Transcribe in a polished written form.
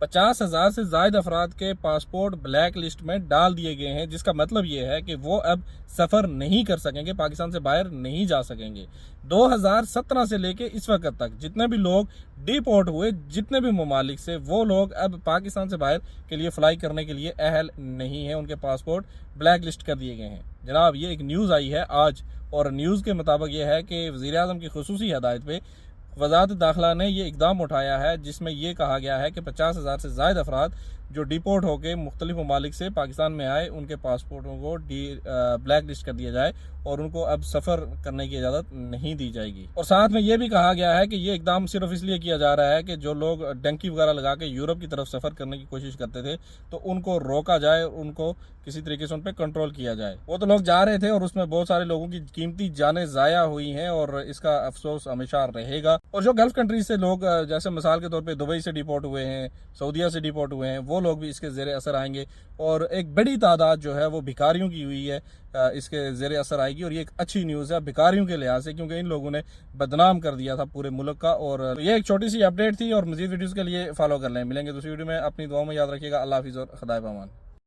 50,000 سے زائد افراد کے پاسپورٹ بلیک لسٹ میں ڈال دیے گئے ہیں، جس کا مطلب یہ ہے کہ وہ اب سفر نہیں کر سکیں گے، پاکستان سے باہر نہیں جا سکیں گے۔ 2017 سے لے کے اس وقت تک جتنے بھی لوگ ڈیپورٹ ہوئے جتنے بھی ممالک سے، وہ لوگ اب پاکستان سے باہر کے لیے فلائی کرنے کے لیے اہل نہیں ہیں، ان کے پاسپورٹ بلیک لسٹ کر دیے گئے ہیں۔ جناب یہ ایک نیوز آئی ہے آج، اور نیوز کے مطابق یہ ہے کہ وزیر اعظم کی خصوصی ہدایت پہ وزارت داخلہ نے یہ اقدام اٹھایا ہے، جس میں یہ کہا گیا ہے کہ 50,000 سے زائد افراد جو ڈیپورٹ ہو کے مختلف ممالک سے پاکستان میں آئے، ان کے پاسپورٹوں کو بلیک لسٹ کر دیا جائے اور ان کو اب سفر کرنے کی اجازت نہیں دی جائے گی۔ اور ساتھ میں یہ بھی کہا گیا ہے کہ یہ اقدام صرف اس لیے کیا جا رہا ہے کہ جو لوگ ڈنکی وغیرہ لگا کے یورپ کی طرف سفر کرنے کی کوشش کرتے تھے تو ان کو روکا جائے، ان کو کسی طریقے سے ان پہ کنٹرول کیا جائے۔ وہ تو لوگ جا رہے تھے اور اس میں بہت سارے لوگوں کی قیمتی جانیں ضائع ہوئی ہیں، اور اس کا افسوس ہمیشہ رہے گا۔ اور جو گلف کنٹریز سے لوگ جیسے مثال کے طور پہ دبئی سے ڈیپورٹ ہوئے ہیں، سعودیہ سے ڈیپورٹ ہوئے ہیں، وہ لوگ بھی اس کے زیر اثر آئیں گے، اور ایک بڑی تعداد جو ہے وہ بھکاریوں کی ہوئی ہے اس کے زیر اثر آئے گی۔ اور یہ ایک اچھی نیوز ہے بھکاریوں کے لحاظ سے، کیونکہ ان لوگوں نے بدنام کر دیا تھا پورے ملک کا۔ اور یہ ایک چھوٹی سی اپڈیٹ تھی، اور مزید ویڈیوز کے لیے فالو کر لیں۔ ملیں گے دوسری ویڈیو میں، اپنی دعاؤں میں یاد رکھیے گا۔ اللہ حافظ اور خدا پامان۔